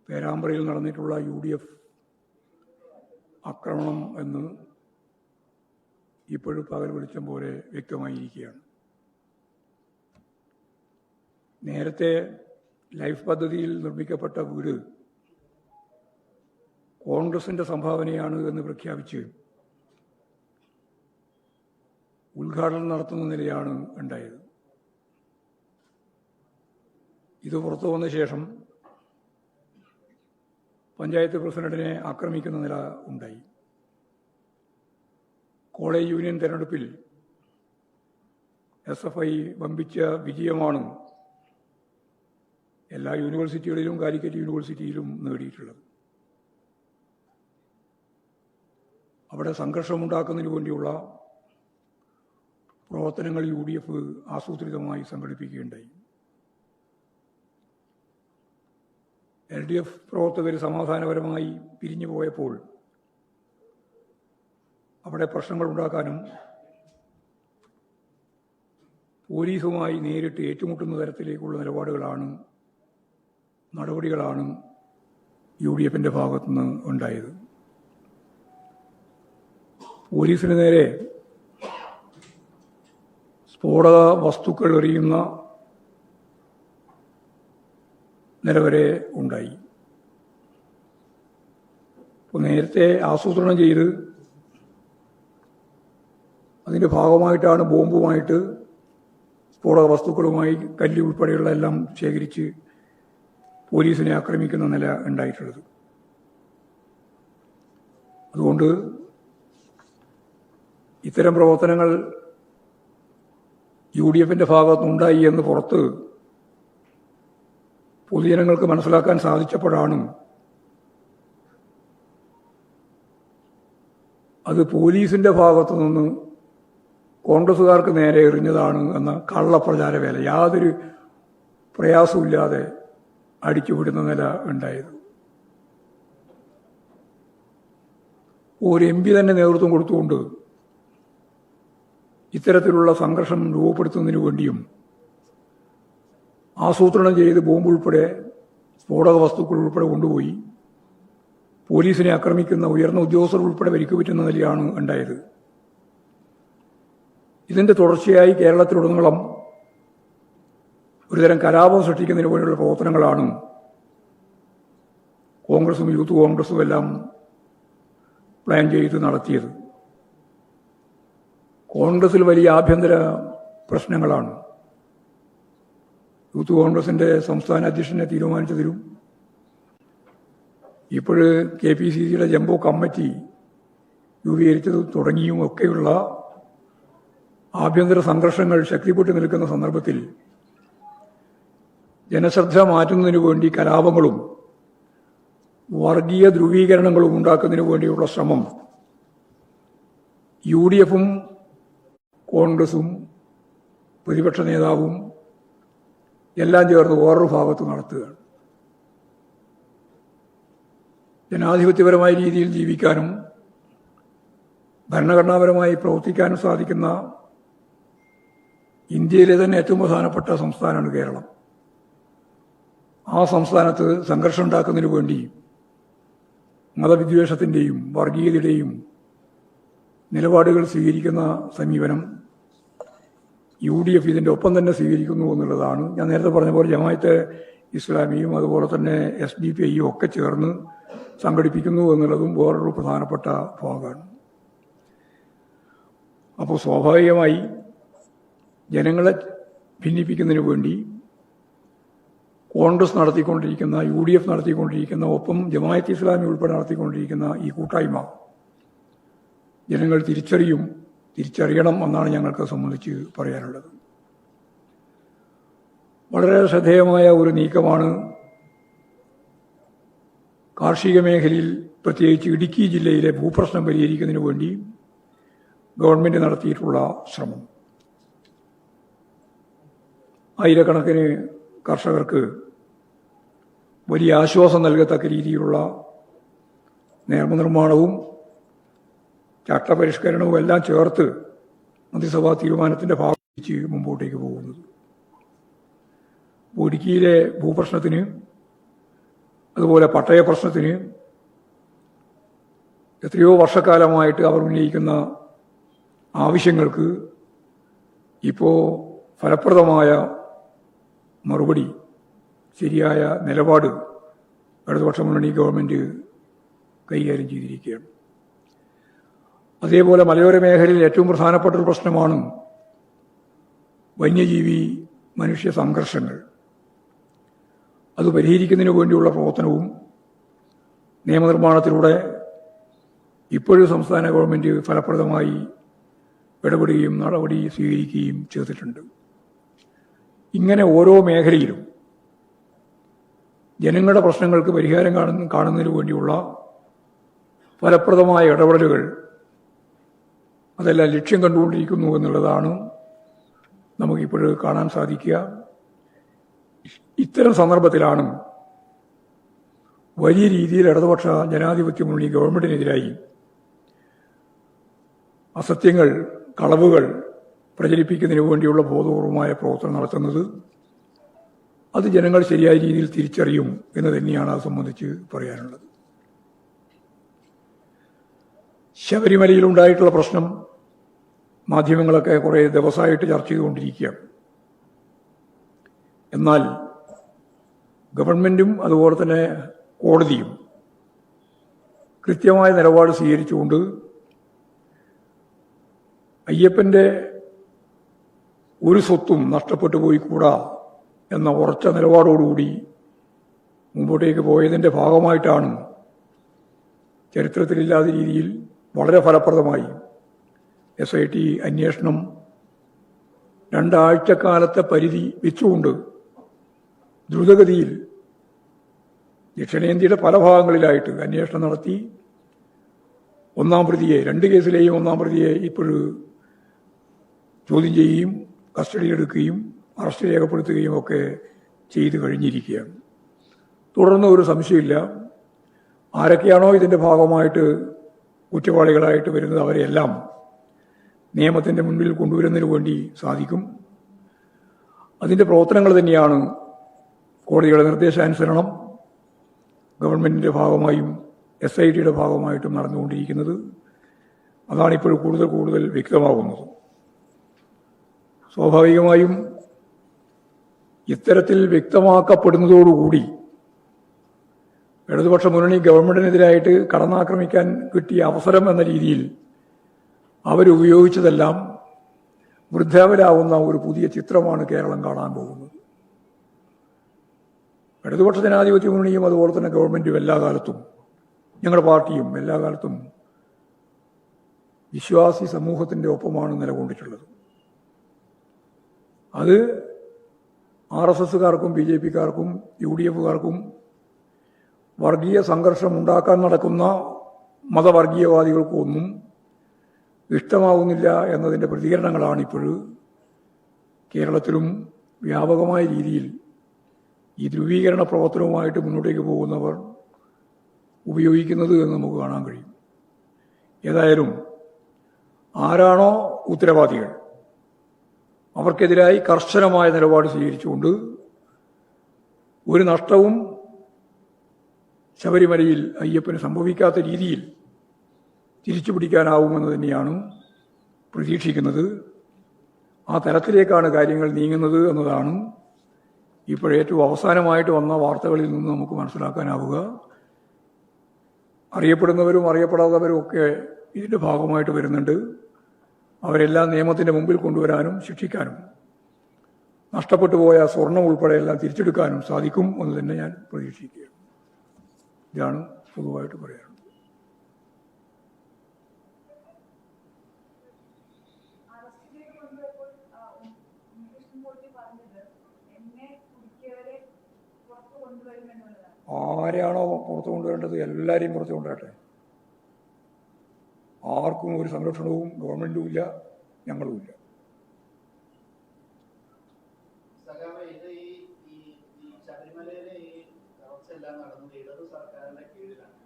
പേരാമ്പ്രയിൽ നടന്നിട്ടുള്ള UDF ആക്രമണം എന്ന് ഇപ്പോഴും പകൽ വെളിച്ചം പോലെ വ്യക്തമായിരിക്കുകയാണ്. നേരത്തെ ലൈഫ് പദ്ധതിയിൽ നിർമ്മിക്കപ്പെട്ട വീട് കോൺഗ്രസിന്റെ സംഭാവനയാണ് എന്ന് പ്രഖ്യാപിച്ച് ഉദ്ഘാടനം നടത്തുന്ന നിലയാണ് ഉണ്ടായത്. ഇത് പുറത്തു വന്ന ശേഷം പഞ്ചായത്ത് പ്രസിഡന്റിനെ ആക്രമിക്കുന്ന നില ഉണ്ടായി. കോളേജ് യൂണിയൻ തെരഞ്ഞെടുപ്പിൽ SFI വമ്പിച്ച വിജയമാണ് എല്ലാ യൂണിവേഴ്സിറ്റികളിലും കാലിക്കറ്റ് യൂണിവേഴ്സിറ്റിയിലും നേടിയിട്ടുള്ളത്. അവിടെ സംഘർഷമുണ്ടാക്കുന്നതിന് വേണ്ടിയുള്ള പ്രവർത്തനങ്ങൾ UDF ആസൂത്രിതമായി സംഘടിപ്പിക്കുകയുണ്ടായി. LDF പ്രവർത്തകർ സമാധാനപരമായി പിരിഞ്ഞു പോയപ്പോൾ അവിടെ പ്രശ്നങ്ങൾ ഉണ്ടാക്കാനും പോലീസുമായി നേരിട്ട് ഏറ്റുമുട്ടുന്ന തരത്തിലേക്കുള്ള നടപടികളാണ് UDFിൻ്റെ ഭാഗത്തുനിന്ന് ഉണ്ടായത്. പോലീസിന് നേരെ സ്ഫോടക വസ്തുക്കൾ എറിയുന്ന നിലവരെ ഉണ്ടായി. അപ്പോൾ നേരത്തെ ആസൂത്രണം ചെയ്ത് അതിൻ്റെ ഭാഗമായിട്ടാണ് ബോംബുമായിട്ട് സ്ഫോടക വസ്തുക്കളുമായി കല്ല് ഉൾപ്പെടെയുള്ള എല്ലാം ശേഖരിച്ച് പോലീസിനെ ആക്രമിക്കുന്ന നില ഉണ്ടായിട്ടുള്ളത്. അതുകൊണ്ട് ഇത്തരം പ്രവർത്തനങ്ങൾ UDFിൻ്റെ ഭാഗത്തുനിന്നുണ്ടായി എന്ന് പുറത്ത് പൊതുജനങ്ങൾക്ക് മനസ്സിലാക്കാൻ സാധിച്ചപ്പോഴാണ് അത് പോലീസിന്റെ ഭാഗത്തു നിന്ന് കോൺഗ്രസുകാർക്ക് നേരെ എറിഞ്ഞതാണ് എന്ന കള്ളപ്രചാരവേല യാതൊരു പ്രയാസമില്ലാതെ അടിച്ചുവിടുന്ന നില ഉണ്ടായത്. ഒരു MP തന്നെ നേതൃത്വം കൊടുത്തുകൊണ്ട് ഇത്തരത്തിലുള്ള സംഘർഷം രൂപപ്പെടുത്തുന്നതിന് വേണ്ടിയും ആസൂത്രണം ചെയ്ത് ബോംബ് ഉൾപ്പെടെ സ്ഫോടക വസ്തുക്കൾ ഉൾപ്പെടെ കൊണ്ടുപോയി പോലീസിനെ ആക്രമിക്കുന്ന ഉയർന്ന ഉദ്യോഗസ്ഥർ ഉൾപ്പെടെ പരിക്കുപറ്റുന്ന നിലയാണ് ഉണ്ടായത്. ഇതിന്റെ തുടർച്ചയായി കേരളത്തിലുടനീളം ഒരുതരം കലാപം സൃഷ്ടിക്കുന്നതിന് വേണ്ടിയുള്ള പ്രവർത്തനങ്ങളാണ് കോൺഗ്രസും യൂത്ത് കോൺഗ്രസും എല്ലാം പ്ലാൻ ചെയ്ത് നടത്തിയത്. കോൺഗ്രസിൽ വലിയ ആഭ്യന്തര പ്രശ്നങ്ങളാണ്. യൂത്ത് കോൺഗ്രസിന്റെ സംസ്ഥാന അധ്യക്ഷനെ തീരുമാനിച്ചതിലും ഇപ്പോൾ KPCCയുടെ ജംബോ കമ്മിറ്റി രൂപീകരിച്ചത് തുടങ്ങിയും ഒക്കെയുള്ള ആഭ്യന്തര സംഘർഷങ്ങൾ ശക്തിപ്പെട്ടു നിൽക്കുന്ന സന്ദർഭത്തിൽ ജനശ്രദ്ധ മാറ്റുന്നതിനു വേണ്ടി കലാപങ്ങളും വർഗീയ ധ്രുവീകരണങ്ങളും ഉണ്ടാക്കുന്നതിനു വേണ്ടിയുള്ള ശ്രമം UDFും കോൺഗ്രസും പ്രതിപക്ഷ നേതാവും എല്ലാം ചേർന്ന് വേറൊരു ഭാഗത്ത് നടത്തുകയാണ്. ജനാധിപത്യപരമായ രീതിയിൽ ജീവിക്കാനും ഭരണഘടനാപരമായി പ്രവർത്തിക്കാനും സാധിക്കുന്ന ഇന്ത്യയിലെ തന്നെ ഏറ്റവും പ്രധാനപ്പെട്ട സംസ്ഥാനമാണ് കേരളം. ആ സംസ്ഥാനത്ത് സംഘർഷം ഉണ്ടാക്കുന്നതിന് വേണ്ടി മതവിദ്വേഷത്തിൻ്റെയും വർഗീയതയുടെയും നിലപാടുകൾ സ്വീകരിക്കുന്ന സമീപനം UDF ഇതിൻ്റെ ഒപ്പം തന്നെ സ്വീകരിക്കുന്നു എന്നുള്ളതാണ്. ഞാൻ നേരത്തെ പറഞ്ഞ പോലെ ജമാഅത്തെ ഇസ്ലാമിയും അതുപോലെ തന്നെ SDPIയും ഒക്കെ ചേർന്ന് സംഘടിപ്പിക്കുന്നു എന്നുള്ളതും വേറൊരു പ്രധാനപ്പെട്ട ഭാഗമാണ്. അപ്പോൾ സ്വാഭാവികമായി ജനങ്ങളെ ഭിന്നിപ്പിക്കുന്നതിന് വേണ്ടി കോൺഗ്രസ് നടത്തിക്കൊണ്ടിരിക്കുന്ന UDF നടത്തിക്കൊണ്ടിരിക്കുന്ന ഒപ്പം ജമാഅത്തെ ഇസ്ലാമി ഉൾപ്പെടെ നടത്തിക്കൊണ്ടിരിക്കുന്ന ഈ കൂട്ടായ്മ ജനങ്ങൾ തിരിച്ചറിയണം എന്നാണ് ഞങ്ങൾക്ക് സംബന്ധിച്ച് പറയാനുള്ളത്. വളരെ ശ്രദ്ധേയമായ ഒരു നീക്കമാണ് കാർഷിക മേഖലയിൽ പ്രത്യേകിച്ച് ഇടുക്കി ജില്ലയിലെ ഭൂപ്രശ്നം പരിഹരിക്കുന്നതിന് വേണ്ടി ഗവൺമെന്റ് നടത്തിയിട്ടുള്ള ശ്രമം. ആയിരക്കണക്കിന് കർഷകർക്ക് വലിയ ആശ്വാസം നൽകത്തക്ക രീതിയിലുള്ള നിയമനിർമ്മാണവും ചട്ടപരിഷ്കരണവും എല്ലാം ചേർത്ത് മന്ത്രിസഭാ തീരുമാനത്തിന്റെ ഭാഗിച്ച് മുമ്പോട്ടേക്ക് പോകുന്നത്. ഇടുക്കിയിലെ ഭൂപ്രശ്നത്തിന് അതുപോലെ പട്ടയ പ്രശ്നത്തിന് എത്രയോ വർഷക്കാലമായിട്ട് അവർ ഉന്നയിക്കുന്ന ആവശ്യങ്ങൾക്ക് ഇപ്പോൾ ഫലപ്രദമായ മറുപടി, ശരിയായ നിലപാട് ഇടതുപക്ഷ മുന്നണി ഗവൺമെൻറ് കൈകാര്യം ചെയ്തിരിക്കുകയാണ്. അതേപോലെ മലയോര മേഖലയിൽ ഏറ്റവും പ്രധാനപ്പെട്ട ഒരു പ്രശ്നമാണ് വന്യജീവി മനുഷ്യ സംഘർഷങ്ങൾ. അത് പരിഹരിക്കുന്നതിന് വേണ്ടിയുള്ള പ്രവർത്തനവും നിയമനിർമ്മാണത്തിലൂടെ ഇപ്പോഴും സംസ്ഥാന ഗവൺമെൻറ് ഫലപ്രദമായി ഇടപെടുകയും നടപടി സ്വീകരിക്കുകയും ചെയ്തിട്ടുണ്ട്. ഇങ്ങനെ ഓരോ മേഖലയിലും ജനങ്ങളുടെ പ്രശ്നങ്ങൾക്ക് പരിഹാരം കാണുന്നതിന് വേണ്ടിയുള്ള ഫലപ്രദമായ ഇടപെടലുകൾ അതെല്ലാം ലക്ഷ്യം കണ്ടുകൊണ്ടിരിക്കുന്നു എന്നുള്ളതാണ് നമുക്കിപ്പോഴും കാണാൻ സാധിക്കുക. ഇത്തരം സന്ദർഭത്തിലാണ് വലിയ രീതിയിൽ ഇടതുപക്ഷ ജനാധിപത്യ മുന്നണി ഗവൺമെന്റിനെതിരായി അസത്യങ്ങൾ, കളവുകൾ പ്രചരിപ്പിക്കുന്നതിന് വേണ്ടിയുള്ള ബോധപൂർവമായ പ്രവർത്തനം നടത്തുന്നത്. അത് ജനങ്ങൾ ശരിയായ രീതിയിൽ തിരിച്ചറിയും എന്ന് തന്നെയാണ് അത് സംബന്ധിച്ച് പറയാനുള്ളത്. ശബരിമലയിലുണ്ടായിട്ടുള്ള പ്രശ്നം മാധ്യമങ്ങളൊക്കെ കുറേ ദിവസമായിട്ട് ചർച്ച ചെയ്തുകൊണ്ടിരിക്കുകയാണ്. എന്നാൽ ഗവൺമെന്റും അതുപോലെ തന്നെ കോടതിയും കൃത്യമായ നിലപാട് സ്വീകരിച്ചുകൊണ്ട് അയ്യപ്പന്റെ ഒരു സ്വത്തും നഷ്ടപ്പെട്ടു പോയിക്കൂടാ എന്ന ഉറച്ച നിലപാടോടുകൂടി മുമ്പോട്ടേക്ക് പോയതിൻ്റെ ഭാഗമായിട്ടാണ് ചരിത്രത്തിലില്ലാത്ത രീതിയിൽ വളരെ ഫലപ്രദമായി SIT അന്വേഷണം 2 ആഴ്ചക്കാലത്തെ പരിധി വെച്ചുകൊണ്ട് ദ്രുതഗതിയിൽ ദക്ഷിണേന്ത്യയുടെ പല ഭാഗങ്ങളിലായിട്ട് അന്വേഷണം നടത്തി ഒന്നാം പ്രതിയെ, 2 കേസിലെയും ഒന്നാം പ്രതിയെ ഇപ്പോഴും ചോദ്യം ചെയ്യുകയും കസ്റ്റഡിയിലെടുക്കുകയും അറസ്റ്റ് രേഖപ്പെടുത്തുകയും ഒക്കെ ചെയ്തു കഴിഞ്ഞിരിക്കുകയാണ്. തുടർന്ന് ഒരു സംശയമില്ല, ആരൊക്കെയാണോ ഇതിൻ്റെ ഭാഗമായിട്ട് കുറ്റവാളികളായിട്ട് വരുന്നത് അവരെല്ലാം നിയമത്തിൻ്റെ മുൻപിൽ കൊണ്ടുവരുന്നതിന് വേണ്ടി സാധിക്കും. അതിൻ്റെ പ്രവർത്തനങ്ങൾ തന്നെയാണ് കോടതിയുടെ നിർദ്ദേശാനുസരണം ഗവൺമെൻറ്റിൻ്റെ ഭാഗമായും SITയുടെ ഭാഗമായിട്ടും നടന്നുകൊണ്ടിരിക്കുന്നത്. അതാണിപ്പോഴും കൂടുതൽ വ്യക്തമാകുന്നത്. സ്വാഭാവികമായും ഇത്തരത്തിൽ വ്യക്തമാക്കപ്പെടുന്നതോടുകൂടി ഇടതുപക്ഷ മുന്നണി ഗവൺമെന്റിനെതിരായിട്ട് കടന്നാക്രമിക്കാൻ കിട്ടിയ അവസരം എന്ന രീതിയിൽ അവരുപയോഗിച്ചതെല്ലാം വൃദ്ധാവരാവുന്ന ഒരു പുതിയ ചിത്രമാണ് കേരളം കാണാൻ പോകുന്നത്. ഇടതുപക്ഷ ജനാധിപത്യ മുന്നണിയും അതുപോലെ തന്നെ ഗവൺമെന്റും എല്ലാ കാലത്തും, ഞങ്ങളുടെ പാർട്ടിയും എല്ലാ കാലത്തും വിശ്വാസി സമൂഹത്തിൻ്റെ ഒപ്പമാണ് നിലകൊണ്ടിട്ടുള്ളത്. അത് RSSകാർക്കും BJPക്കാർക്കും UDFകാർക്കും വർഗീയ സംഘർഷം ഉണ്ടാക്കാൻ നടക്കുന്ന മതവർഗീയവാദികൾക്കും ഒന്നും ഇഷ്ടമാവുന്നില്ല എന്നതിൻ്റെ പ്രതികരണങ്ങളാണ് ഇപ്പോഴും കേരളത്തിലും വ്യാപകമായ രീതിയിൽ ഈ ധ്രുവീകരണ പ്രവർത്തനവുമായിട്ട് മുന്നോട്ടേക്ക് പോകുന്നവർ ഉപയോഗിക്കുന്നത് എന്ന് നമുക്ക് കാണാൻ കഴിയും. ഏതായാലും ആരാണോ ഉത്തരവാദികൾ അവർക്കെതിരായി കർശനമായ നിലപാട് സ്വീകരിച്ചുകൊണ്ട് ഒരു നഷ്ടവും ശബരിമലയിൽ അയ്യപ്പന് സംഭവിക്കാത്ത രീതിയിൽ തിരിച്ചു പിടിക്കാനാവുമെന്ന് തന്നെയാണ് പ്രതീക്ഷിക്കുന്നത്. ആ തരത്തിലേക്കാണ് കാര്യങ്ങൾ നീങ്ങുന്നത് എന്നതാണ് ഇപ്പോഴേറ്റവും അവസാനമായിട്ട് വന്ന വാർത്തകളിൽ നിന്ന് നമുക്ക് മനസ്സിലാക്കാനാവുക. അറിയപ്പെടുന്നവരും അറിയപ്പെടാത്തവരും ഒക്കെ ഇതിൻ്റെ ഭാഗമായിട്ട് വരുന്നുണ്ട്. അവരെല്ലാം നിയമത്തിൻ്റെ മുമ്പിൽ കൊണ്ടുവരാനും ശിക്ഷിക്കാനും നഷ്ടപ്പെട്ടു പോയ സ്വർണം ഉൾപ്പെടെ എല്ലാം തിരിച്ചെടുക്കാനും സാധിക്കും എന്ന് തന്നെ ഞാൻ പ്രതീക്ഷിക്കുകയാണ്. ഇതാണ് പൊതുവായിട്ട് പറയാനുള്ളത്. ആരെയാണോ പുറത്തു കൊണ്ടുവരേണ്ടത് എല്ലാവരെയും പുറത്തു കൊണ്ടുവരട്ടെ. ആർക്കും ഒരു സംരക്ഷണവും ഗവൺമെന്റും ഇല്ല, ഞങ്ങളുമില്ല.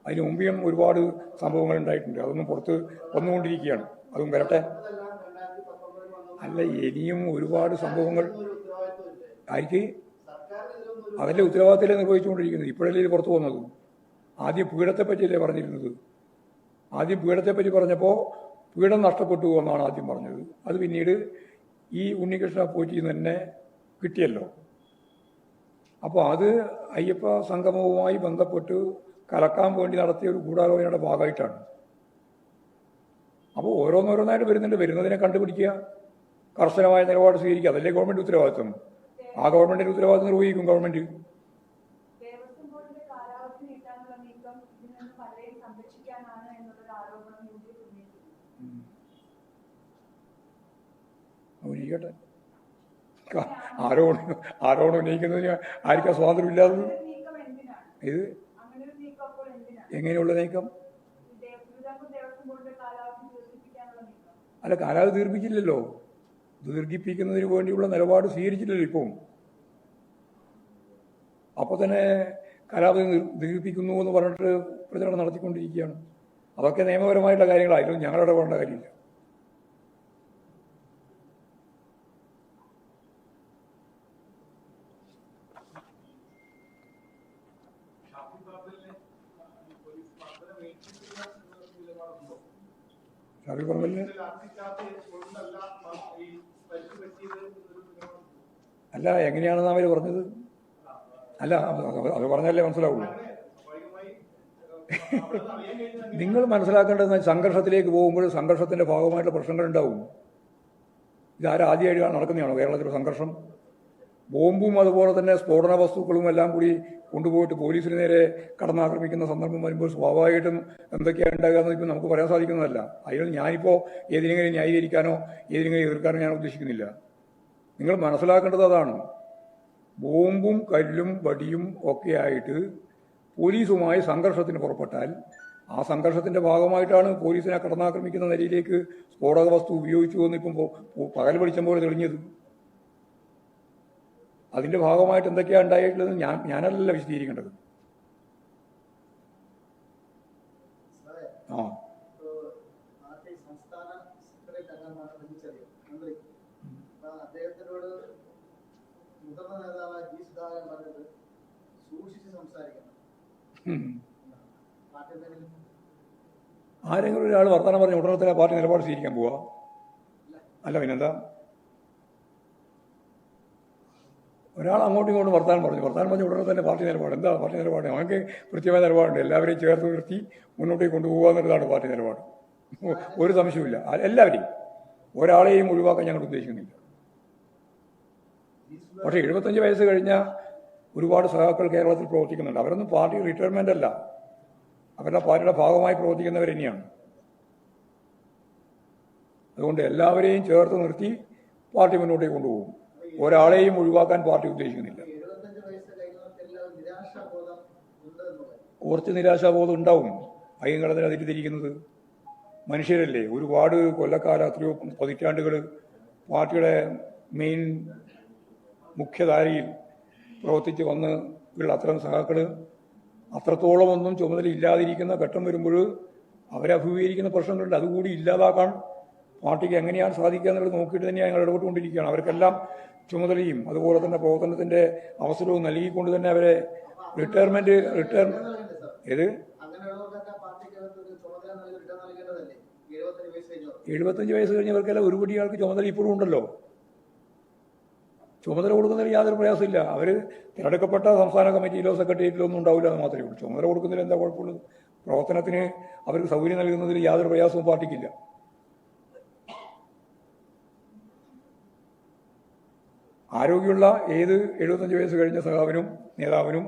അതിന് മുമ്പേയും ഒരുപാട് സംഭവങ്ങൾ ഉണ്ടായിട്ടുണ്ട്. അതൊന്നും പുറത്ത് വന്നുകൊണ്ടിരിക്കുകയാണ്. അതും വരട്ടെ. അല്ല, ഇനിയും ഒരുപാട് സംഭവങ്ങൾ ആർക്ക് അതിൻ്റെ ഉത്തരവാദിത്തത്തിലേ നിർവഹിച്ചുകൊണ്ടിരിക്കുന്നത്. ഇപ്പോഴല്ലേ ഇത് പുറത്തു പോകുന്നത്. ആദ്യം പീഡത്തെപ്പറ്റിയല്ലേ പറഞ്ഞിരുന്നത്. ആദ്യം പീഡത്തെപ്പറ്റി പറഞ്ഞപ്പോൾ പീഡം നഷ്ടപ്പെട്ടു എന്നാണ് ആദ്യം പറഞ്ഞത്. അത് പിന്നീട് ഈ ഉണ്ണികൃഷ്ണ പോറ്റിയിൽ നിന്ന് തന്നെ കിട്ടിയല്ലോ. അപ്പോൾ അത് അയ്യപ്പ സംഗമവുമായി ബന്ധപ്പെട്ട് കലക്കാൻ വേണ്ടി നടത്തിയ ഒരു ഗൂഢാലോചനയുടെ ഭാഗമായിട്ടാണ്. അപ്പോൾ ഓരോന്നോരോന്നായിട്ട് വരുന്നതിനെ കണ്ടുപിടിക്കുക, കർശനമായ നിലപാട് സ്വീകരിക്കുക. അതല്ലേ ഗവൺമെൻറ് ഉത്തരവാദിത്വം. ആ ഗവൺമെൻറ്റിൻ്റെ ഉത്തരവാദിത്വം നിർവഹിക്കും ഗവൺമെൻറ്. ഉന്നയിക്കട്ടെ. ആരോപണം ഉന്നയിക്കുന്നതിന് ആർക്കാ സ്വാതന്ത്ര്യം ഇല്ലാത്തത്? ഇത് എങ്ങനെയുള്ള നീക്കം? അല്ല, കാലാവധി ദീർഘിപ്പിച്ചില്ലല്ലോ. ദീർഘിപ്പിക്കുന്നതിന് വേണ്ടിയുള്ള നിലപാട് സ്വീകരിച്ചില്ലല്ലോ ഇപ്പം. അപ്പോൾ തന്നെ കാലാവധി ദീർഘിപ്പിക്കുന്നു എന്ന് പറഞ്ഞിട്ട് പ്രചരണം നടത്തിക്കൊണ്ടിരിക്കുകയാണ്. അതൊക്കെ നിയമപരമായിട്ടുള്ള കാര്യങ്ങളായിരുന്നു, ഞങ്ങളുടെ വേണ്ട കാര്യമില്ല. ഷാഫി പറമ്പലിന് അല്ല, എങ്ങനെയാണെന്ന് അവർ പറഞ്ഞത്? അല്ല, അത് പറഞ്ഞാലേ മനസ്സിലാവുള്ളൂ. നിങ്ങൾ മനസ്സിലാക്കേണ്ടത് സംഘർഷത്തിലേക്ക് പോകുമ്പോൾ സംഘർഷത്തിന്റെ ഭാഗമായിട്ടുള്ള പ്രശ്നങ്ങൾ ഉണ്ടാവും. ഇതാരും ആദ്യമായിട്ട് നടക്കുന്നതാണോ കേരളത്തിലെ സംഘർഷം? ബോംബും അതുപോലെ തന്നെ സ്ഫോടന വസ്തുക്കളും എല്ലാം കൂടി കൊണ്ടുപോയിട്ട് പോലീസിന് നേരെ കടന്നാക്രമിക്കുന്ന സന്ദർഭം വരുമ്പോൾ സ്വാഭാവികമായിട്ടും എന്തൊക്കെയാണ് ഉണ്ടാകുക എന്ന് ഇപ്പം നമുക്ക് പറയാൻ സാധിക്കുന്നതല്ല. അതിൽ ഞാനിപ്പോൾ ഏതിനെങ്കിലും ന്യായീകരിക്കാനോ ഏതിനെങ്കിലും എതിർക്കാനോ ഞാൻ ഉദ്ദേശിക്കുന്നില്ല. നിങ്ങൾ മനസ്സിലാക്കേണ്ടത് അതാണ്. ബോംബും കല്ലും വടിയും ഒക്കെ ആയിട്ട് പോലീസുമായി സംഘർഷത്തിന് പുറപ്പെട്ടാൽ ആ സംഘർഷത്തിന്റെ ഭാഗമായിട്ടാണ് പോലീസിനെ കടന്നാക്രമിക്കുന്ന നിലയിലേക്ക് സ്ഫോടക വസ്തു ഉപയോഗിച്ചു എന്ന് ഇപ്പം പകൽ വെളിച്ചം പോലെ തെളിഞ്ഞത്. അതിന്റെ ഭാഗമായിട്ട് എന്തൊക്കെയാണ് ഉണ്ടായിട്ടുള്ളത് ഞാനല്ല വിശദീകരിക്കേണ്ടത്. ആ ആരെങ്കിലും ഒരാൾ വർത്തമാനം പറഞ്ഞ ഉടനെ തന്നെ പാർട്ടി നിലപാട് സ്വീകരിക്കാൻ പോവാ? അല്ല, പിന്നെന്താ? ഒരാൾ അങ്ങോട്ടും ഇങ്ങോട്ടും വർത്തമാനം പറഞ്ഞ് ഉടനെ തന്നെ പാർട്ടി നിലപാട്. എന്താ പാർട്ടി നിലപാട്? ഞങ്ങൾക്ക് കൃത്യമായ നിലപാടുണ്ട്. എല്ലാവരെയും ചേർത്ത് നിർത്തി മുന്നോട്ടേക്ക് കൊണ്ടുപോകുക എന്നുള്ളതാണ് പാർട്ടി നിലപാട്. ഒരു സംശയമില്ല. എല്ലാവരെയും, ഒരാളെയും ഒഴിവാക്കാൻ ഞങ്ങൾ ഉദ്ദേശിക്കുന്നില്ല. പക്ഷേ 75 വയസ്സ് കഴിഞ്ഞ ഒരുപാട് സഹാക്കൾ കേരളത്തിൽ പ്രവർത്തിക്കുന്നുണ്ട്. അവരൊന്നും പാർട്ടി റിട്ടയർമെന്റ് അല്ല, അവരുടെ പാർട്ടിയുടെ ഭാഗമായി പ്രവർത്തിക്കുന്നവർ തന്നെയാണ്. അതുകൊണ്ട് എല്ലാവരെയും ചേർത്ത് നിർത്തി പാർട്ടി മുന്നോട്ടേക്ക് കൊണ്ടുപോകും. ഒരാളെയും ഒഴിവാക്കാൻ പാർട്ടി ഉദ്ദേശിക്കുന്നില്ല. കുറച്ച് നിരാശാബോധം ഉണ്ടാവും. ഐക്യഘടന തെറ്റിദ്ധരിക്കുന്നത് മനുഷ്യരല്ലേ. ഒരുപാട് കൊല്ലക്കാലം, എത്രയോ പതിറ്റാണ്ടുകൾ പാർട്ടിയുടെ മെയിൻ മുഖ്യധാരയിൽ പ്രവർത്തിച്ച് വന്ന് ഉള്ള അത്തരം സഹാക്കൾ അത്രത്തോളം ഒന്നും ചുമതല ഇല്ലാതിരിക്കുന്ന ഘട്ടം വരുമ്പോൾ അവരെ അഭിമുഖീകരിക്കുന്ന പ്രശ്നങ്ങളുണ്ട്. അതുകൂടി ഇല്ലാതാക്കാൻ പാർട്ടിക്ക് എങ്ങനെയാണ് സാധിക്കുക എന്നുള്ളത് നോക്കിയിട്ട് തന്നെയാണ് ഞങ്ങൾ ഇടപെട്ടുകൊണ്ടിരിക്കുകയാണ്. അവർക്കെല്ലാം ചുമതലയും അതുപോലെ തന്നെ പ്രവർത്തനത്തിന്റെ അവസരവും നൽകിക്കൊണ്ട് തന്നെ അവരെ ഏത് 75 വയസ്സ് കഴിഞ്ഞവർക്കെല്ലാം ഒരുപടി ആൾക്ക് ചുമതല ഇപ്പോഴും ഉണ്ടല്ലോ. ചുമതല കൊടുക്കുന്നതിൽ യാതൊരു പ്രയാസമില്ല. അവർ തിരഞ്ഞെടുക്കപ്പെട്ട സംസ്ഥാന കമ്മിറ്റിയിലോ സെക്രട്ടേറിയറ്റിലോ ഒന്നും ഉണ്ടാവില്ല എന്ന് മാത്രമേ ഉള്ളൂ. ചുമതല കൊടുക്കുന്നതിൽ എന്താ കുഴപ്പമുള്ളത്? പ്രവർത്തനത്തിന് അവർക്ക് സൗകര്യം നൽകുന്നതിൽ യാതൊരു പ്രയാസവും പാർട്ടിക്കില്ല. ആരോഗ്യമുള്ള ഏത് 75 വയസ്സ് കഴിഞ്ഞ സഖാവിനും നേതാവിനും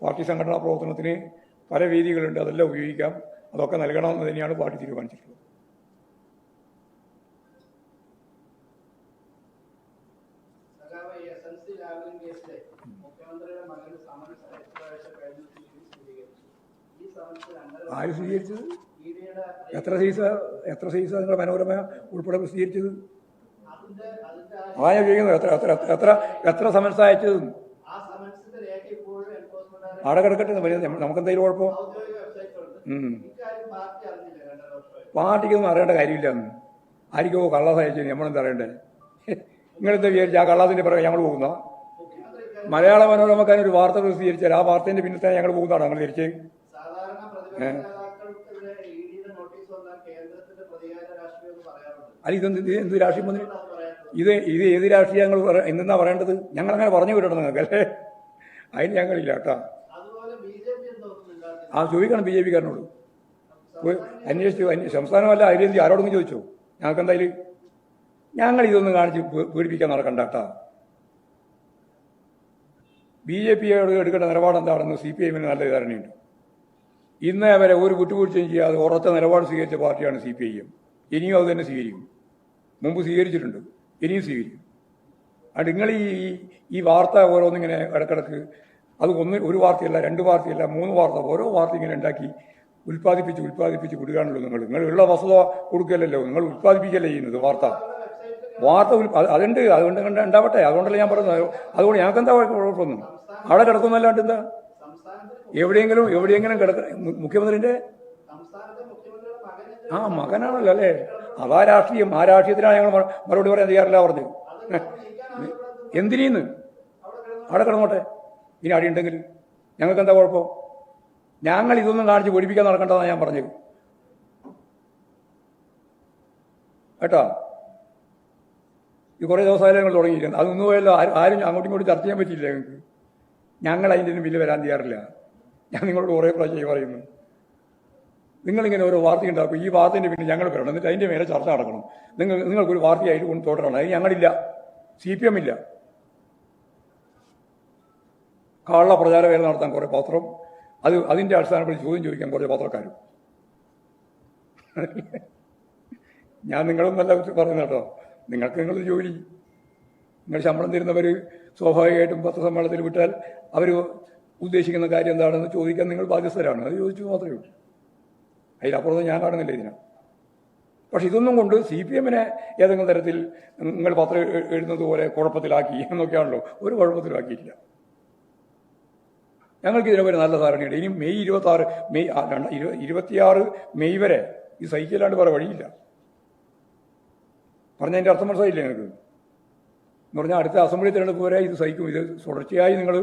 പാർട്ടി സംഘടനാ പ്രവർത്തനത്തിന് പല വേദികളുണ്ട്, അതെല്ലാം ഉപയോഗിക്കാം. അതൊക്കെ നൽകണമെന്ന് തന്നെയാണ് പാർട്ടി തീരുമാനിച്ചിട്ടുള്ളത്. ആര് സ്വീകരിച്ചത്? എത്ര സൈസ നിങ്ങളുടെ മനോരമ ഉൾപ്പെടെ പ്രസിദ്ധീകരിച്ചത്? ഞാൻ ചോദിക്കുന്നത് എത്ര സമൻസ് അയച്ചത്? അവിടെ കിടക്കട്ടെ, നമുക്കെന്തെങ്കിലും കുഴപ്പം? പാർട്ടിക്കൊന്നും അറിയേണ്ട കാര്യമില്ല. ആർക്കോ കള്ളാസ് അയച്ചത് നമ്മളെന്താ അറിയണ്ടേ? നിങ്ങളെന്താ വിചാരിച്ച ആ കള്ളാസിന്റെ പിറകെ ഞങ്ങൾ പോകുന്ന? മലയാള മനോരമക്കാരൻ ഒരു വാർത്ത പ്രസിദ്ധീകരിച്ചാൽ ആ വാർത്തേന്റെ പിന്നിൽ ഞങ്ങൾ പോകുന്നതാണ് ഞങ്ങൾ തിരിച്ച്. അല്ല എന്ത് രാഷ്ട്രീയം വന്നിട്ട് ഇത് ഏത് രാഷ്ട്രീയം ഞങ്ങൾ എന്തെന്നാ പറയേണ്ടത്? ഞങ്ങൾ അങ്ങനെ പറഞ്ഞു വിടണം നിങ്ങൾക്ക് അല്ലേ? അതിന് ഞങ്ങളില്ല കേട്ടോ. ആ ചോദിക്കണം ബി ജെ പിക്കാരനോട് അന്വേഷിച്ചു. സംസ്ഥാനമല്ല അതിലെന്ത് ആരോടെങ്കിലും ചോദിച്ചോ? ഞങ്ങൾക്ക് എന്തായാലും ഞങ്ങൾ ഇതൊന്നും കാണിച്ച് പീഡിപ്പിക്കാൻ നടക്കണ്ട കേട്ടാ. ബി ജെ പിയോട് എടുക്കേണ്ട നിലപാട് എന്താണെന്ന് CPI-ന് നല്ല ധാരണയുണ്ട്. ഇന്നേ വരെ ഒരു വിട്ടുവീഴ്ചയും ചെയ്യാതെ ഉറച്ച നിലപാട് സ്വീകരിച്ച പാർട്ടിയാണ് CPI-എം. ഇനിയും അത് തന്നെ സ്വീകരിക്കും. മുമ്പ് സ്വീകരിച്ചിട്ടുണ്ട്, ഇനിയും സ്വീകരിക്കും. അത് നിങ്ങൾ ഈ വാർത്ത ഓരോന്നിങ്ങനെ ഇടക്കിടക്ക് അത് ഒരു വാർത്തയല്ല, 2 വാർത്തയല്ല, 3 വാർത്ത, ഓരോ വാർത്ത ഇങ്ങനെ ഉണ്ടാക്കി ഉൽപ്പാദിപ്പിച്ച് വിടുകയാണല്ലോ. നിങ്ങൾ ഉള്ള വസ്തുത കൊടുക്കല്ലോ, നിങ്ങൾ ഉൽപ്പാദിപ്പിക്കല്ലേ ചെയ്യുന്നത് വാർത്ത അതുണ്ട്. അതുകൊണ്ട് ഉണ്ടാവട്ടെ, അതുകൊണ്ടല്ലേ ഞാൻ പറയുന്നത്. അതുകൊണ്ട് ഞങ്ങൾക്ക് എന്താ കുഴപ്പമൊന്നും അവിടെ കിടക്കുന്നല്ലാണ്ട് എന്താ? എവിടെയെങ്കിലും കിടക്ക മുഖ്യമന്ത്രിന്റെ മകനാണല്ലോ അല്ലേ? അതാ രാഷ്ട്രീയം. ആ രാഷ്ട്രീയത്തിനാണ് ഞങ്ങൾ മറുപടി പറയാൻ തയ്യാറില്ല പറഞ്ഞു. എന്തിനീന്ന് അവിടെ കിടന്നോട്ടെ. ഇനി അടിയുണ്ടെങ്കിൽ ഞങ്ങൾക്ക് എന്താ കുഴപ്പം? ഞങ്ങൾ ഇതൊന്നും കാണിച്ച് പേടിപ്പിക്കാൻ നടക്കേണ്ടതാണ് ഞാൻ പറഞ്ഞത് കേട്ടോ. ഈ കുറേ ദിവസമായാലും ഞങ്ങൾ തുടങ്ങിയിരിക്കുന്നത്. അതൊന്നും പോയല്ലോ, ആരും അങ്ങോട്ടും ഇങ്ങോട്ടും ചർച്ച ചെയ്യാൻ പറ്റിയില്ല ഞങ്ങൾക്ക്. ഞങ്ങൾ അതിൻ്റെ ബില്ല് വരാൻ തയ്യാറില്ല. ഞാൻ നിങ്ങളോട് കുറേ പ്രാവശ്യം പറയുന്നു. നിങ്ങളിങ്ങനെ ഓരോ വാർത്ത ഉണ്ടാക്കും. ഈ വാർത്തേൻ്റെ പിന്നെ ഞങ്ങൾ വരണം, എന്നിട്ട് അതിൻ്റെ മേലെ ചർച്ച നടക്കണം. നിങ്ങൾക്കൊരു വാർത്തയായിട്ട് കൊണ്ട് തുടരണം. അത് ഞങ്ങളില്ല, CPM ഇല്ല. കള്ള പ്രചാരവേല നടത്താൻ കുറേ പത്രം, അതിൻ്റെ അടിസ്ഥാനത്തിൽ ചോദ്യം ചോദിക്കാൻ കുറേ പത്രക്കാരും. ഞാൻ നിങ്ങളൊന്നല്ല പറയുന്നത് കേട്ടോ. നിങ്ങൾക്ക് നിങ്ങളൊരു ജോലി, നിങ്ങൾ ശമ്പളം തരുന്നവർ സ്വാഭാവികമായിട്ടും പത്രസമ്മേളനത്തിൽ വിട്ടാൽ അവർ ഉദ്ദേശിക്കുന്ന കാര്യം എന്താണെന്ന് ചോദിക്കാൻ നിങ്ങൾ ബാധ്യസ്ഥരാണ്. അത് ചോദിച്ചു മാത്രമേ ഉള്ളൂ. അതിലപ്പുറത്ത് ഞാൻ കാണുന്നില്ല ഇതിനാണ്. പക്ഷെ ഇതൊന്നും കൊണ്ട് CPM-നെ ഏതെങ്കിലും തരത്തിൽ നിങ്ങൾ പത്രം എഴുതുന്നത് പോലെ കുഴപ്പത്തിലാക്കി എന്നൊക്കെയാണല്ലോ. ഒരു കുഴപ്പത്തിലാക്കിയിട്ടില്ല. ഞങ്ങൾക്ക് ഇതിനെപ്പറ്റി നല്ല ധാരണയുണ്ട്. ഇനി മെയ് 26 മെയ് വരെ ഇത് സഹിക്കല്ലാണ്ട് വേറെ വഴിയില്ല. പറഞ്ഞതിൻ്റെ അർത്ഥം മനസ്സിലായില്ലേ നിങ്ങൾക്ക്? എന്ന് പറഞ്ഞാൽ അടുത്ത അസംബ്ലി തിരഞ്ഞെടുപ്പ് വരെ ഇത് സഹിക്കും. ഇത് തുടർച്ചയായി നിങ്ങൾ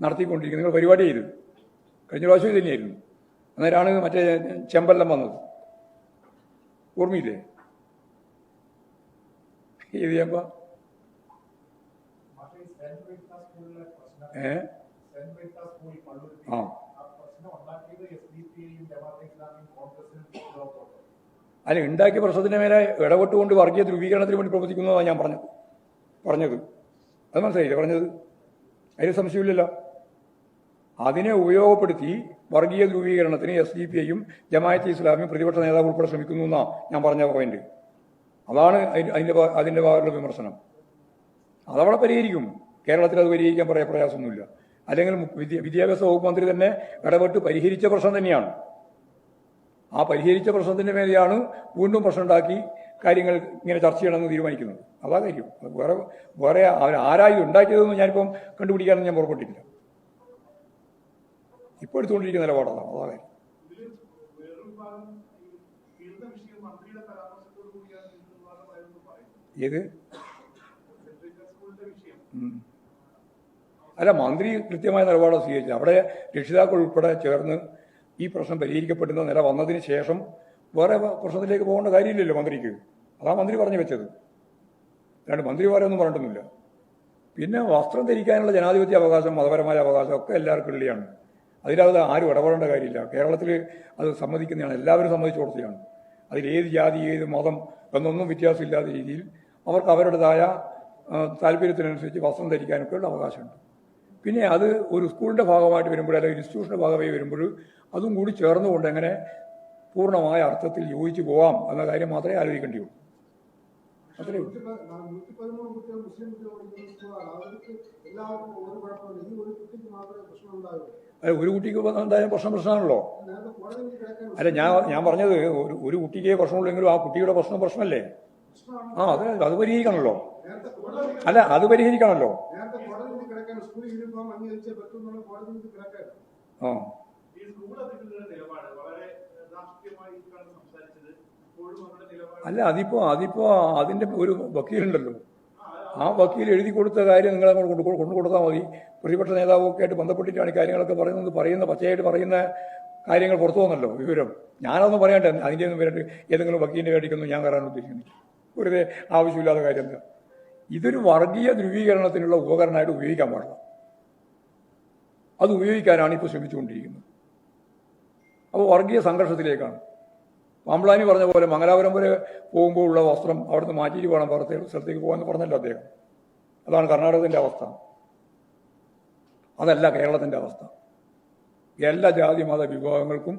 നടത്തിക്കൊണ്ടിരിക്കും. നിങ്ങൾ പരിപാടി ചെയ്ത് കഴിഞ്ഞ പ്രാവശ്യം ഇത് തന്നെയായിരുന്നു. അന്നേരമാണ് മറ്റേ ചെമ്പല്ലം വന്നത്, ഓർമ്മയില്ലേ? ഏത് ചെമ്പ? അല്ല, ഉണ്ടാക്കിയ പ്രശ്നത്തിന്റെ മേലെ ഇടപെട്ടുകൊണ്ട് വർഗീയ ധ്രുവീകരണത്തിന് വേണ്ടി പ്രവർത്തിക്കുന്നതാണ് ഞാൻ പറഞ്ഞത്. അത് മനസ്സിലായില്ലേ പറഞ്ഞത്? അതിന് സംശയമില്ലല്ലോ. അതിനെ ഉപയോഗപ്പെടുത്തി വർഗീയ ധ്രുവീകരണത്തിന് SDPI-യും ജമാഅത്തെ ഇസ്ലാമിയും പ്രതിപക്ഷ നേതാവ് ഉൾപ്പെടെ ശ്രമിക്കുന്നു എന്നാണ് ഞാൻ പറഞ്ഞ പോയിന്റ്. അതാണ് അതിൻ്റെ ഭാഗത്തുള്ള വിമർശനം. അതവിടെ പരിഹരിക്കും. കേരളത്തിൽ അത് പരിഹരിക്കാൻ പറയാൻ പ്രയാസമൊന്നുമില്ല. അല്ലെങ്കിൽ വിദ്യാഭ്യാസ വകുപ്പ് മന്ത്രി തന്നെ ഇടപെട്ട് പരിഹരിച്ച പ്രശ്നം തന്നെയാണ്. ആ പരിഹരിച്ച പ്രശ്നത്തിന്റെ മേലെയാണ് വീണ്ടും പ്രശ്നം ഉണ്ടാക്കി കാര്യങ്ങൾ ഇങ്ങനെ ചർച്ച ചെയ്യണമെന്ന് തീരുമാനിക്കുന്നത്. അതാ കാര്യം. വേറെ ആരായി ഉണ്ടാക്കിയതെന്ന് ഞാനിപ്പം കണ്ടുപിടിക്കാനൊന്നും ഞാൻ പുറപ്പെട്ടിട്ടില്ല. ഇപ്പോൾ എടുത്തുകൊണ്ടിരിക്കുന്ന നിലപാടാണ്. അതാ കാര്യം. ഏത്? അല്ല, മന്ത്രി കൃത്യമായ നിലപാടാണ് സ്വീകരിച്ചത്. അവിടെ രക്ഷിതാക്കൾ ഉൾപ്പെടെ ചേർന്ന് ഈ പ്രശ്നം പരിഹരിക്കപ്പെടുന്ന നില വന്നതിന് ശേഷം വേറെ പ്രശ്നത്തിലേക്ക് പോകേണ്ട കാര്യമില്ലല്ലോ മന്ത്രിക്ക്. അതാ മന്ത്രി പറഞ്ഞു വെച്ചത്. അല്ലാണ്ട് മന്ത്രി വേറെ ഒന്നും പറഞ്ഞിട്ടൊന്നുമില്ല. പിന്നെ വസ്ത്രം ധരിക്കാനുള്ള ജനാധിപത്യ അവകാശം, മതപരമായ അവകാശം ഒക്കെ എല്ലാവർക്കും ഉള്ളിയാണ്. അതിലത് ആരും ഇടപെടേണ്ട കാര്യമില്ല. കേരളത്തിൽ അത് സമ്മതിക്കുന്നതാണ്, എല്ലാവരും സമ്മതിച്ചു കൊടുത്തതാണ്. അതിലേത് ജാതി ഏത് മതം എന്നൊന്നും വ്യത്യാസമില്ലാത്ത രീതിയിൽ അവർക്ക് അവരുടേതായ താല്പര്യത്തിനനുസരിച്ച് വസ്ത്രം ധരിക്കാനൊക്കെയുള്ള അവകാശമുണ്ട്. പിന്നെ അത് ഒരു സ്കൂളിൻ്റെ ഭാഗമായിട്ട് വരുമ്പോൾ, അല്ലെങ്കിൽ ഇൻസ്റ്റിറ്റ്യൂഷൻ്റെ ഭാഗമായി വരുമ്പോൾ അതും കൂടി ചേർന്നുകൊണ്ട് എങ്ങനെ പൂർണ്ണമായ അർത്ഥത്തിൽ യോജിച്ച് പോകാം എന്ന കാര്യം മാത്രമേ ആലോചിക്കേണ്ടിയുള്ളൂ. അത്രേ ഉള്ളൂ. അല്ല, ഒരു കുട്ടിക്ക് എന്തായാലും പ്രശ്നമാണല്ലോ. അല്ല, ഞാൻ പറഞ്ഞത് ഒരു കുട്ടിക്ക് പ്രശ്നമുള്ളെങ്കിലും ആ കുട്ടിയുടെ പ്രശ്നമല്ലേ? അത് പരിഹരിക്കണമല്ലോ. അല്ല, അത് പരിഹരിക്കണമല്ലോ. അല്ല, അതിപ്പോ അതിന്റെ ഒരു വക്കീലുണ്ടല്ലോ. ആ വക്കീൽ എഴുതി കൊടുത്ത കാര്യം നിങ്ങൾ അങ്ങോട്ട് കൊണ്ടു കൊടുത്താൽ മതി. പ്രതിപക്ഷ നേതാവൊക്കെ ആയിട്ട് ബന്ധപ്പെട്ടിട്ടാണ് ഈ കാര്യങ്ങളൊക്കെ പറയുന്ന പച്ചയായിട്ട് പറയുന്ന കാര്യങ്ങൾ പുറത്തു വന്നല്ലോ വിവരം. ഞാനതൊന്നും പറയട്ടെ, അതിൻ്റെ ഒന്നും വരട്ട് ഏതെങ്കിലും വക്കീലിൻ്റെ വേടിക്കൊന്നും ഞാൻ കയറാൻ ഉദ്ദേശിക്കുന്നില്ല. വെറുതെ ആവശ്യമില്ലാത്ത കാര്യം എന്താ. ഇതൊരു വർഗീയ ധ്രുവീകരണത്തിനുള്ള ഉപകരണമായിട്ട് ഉപയോഗിക്കാൻ പാടില്ല. അത് ഉപയോഗിക്കാനാണ് ഇപ്പോൾ ശ്രമിച്ചുകൊണ്ടിരിക്കുന്നത്. അപ്പോൾ വർഗീയ സംഘർഷത്തിലേക്കാണ്. പാമ്പ്ലാനി പറഞ്ഞ പോലെ മംഗലാപുരം വരെ പോകുമ്പോൾ ഉള്ള വസ്ത്രം അവിടുന്ന് മാറ്റിയിട്ട് വേണം പുറത്തെ സ്ഥലത്തേക്ക് പോകാമെന്ന് പറഞ്ഞല്ലോ അദ്ദേഹം. അതാണ് കർണാടകത്തിൻ്റെ അവസ്ഥ, അതല്ല കേരളത്തിൻ്റെ അവസ്ഥ. എല്ലാ ജാതി മത വിഭാഗങ്ങൾക്കും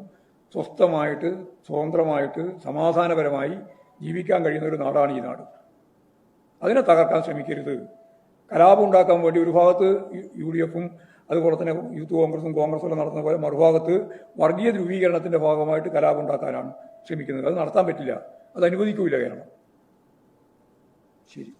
സ്വസ്ഥമായിട്ട് സ്വതന്ത്രമായിട്ട് സമാധാനപരമായി ജീവിക്കാൻ കഴിയുന്ന ഒരു നാടാണ് ഈ നാട്. അതിനെ തകർക്കാൻ ശ്രമിക്കരുത്. കലാപം ഉണ്ടാക്കാൻ വേണ്ടി ഒരു ഭാഗത്ത് UDFും അതുപോലെ തന്നെ യൂത്ത് കോൺഗ്രസും നടത്തുന്ന പോലെ മറുഭാഗത്ത് വർഗീയ ധ്രുവീകരണത്തിൻ്റെ ഭാഗമായിട്ട് കലാപം ഉണ്ടാക്കാനാണ് ശ്രമിക്കുന്നത്. അത് നടത്താൻ പറ്റില്ല, അത് അനുവദിക്കൂല കേരളം. ശരി.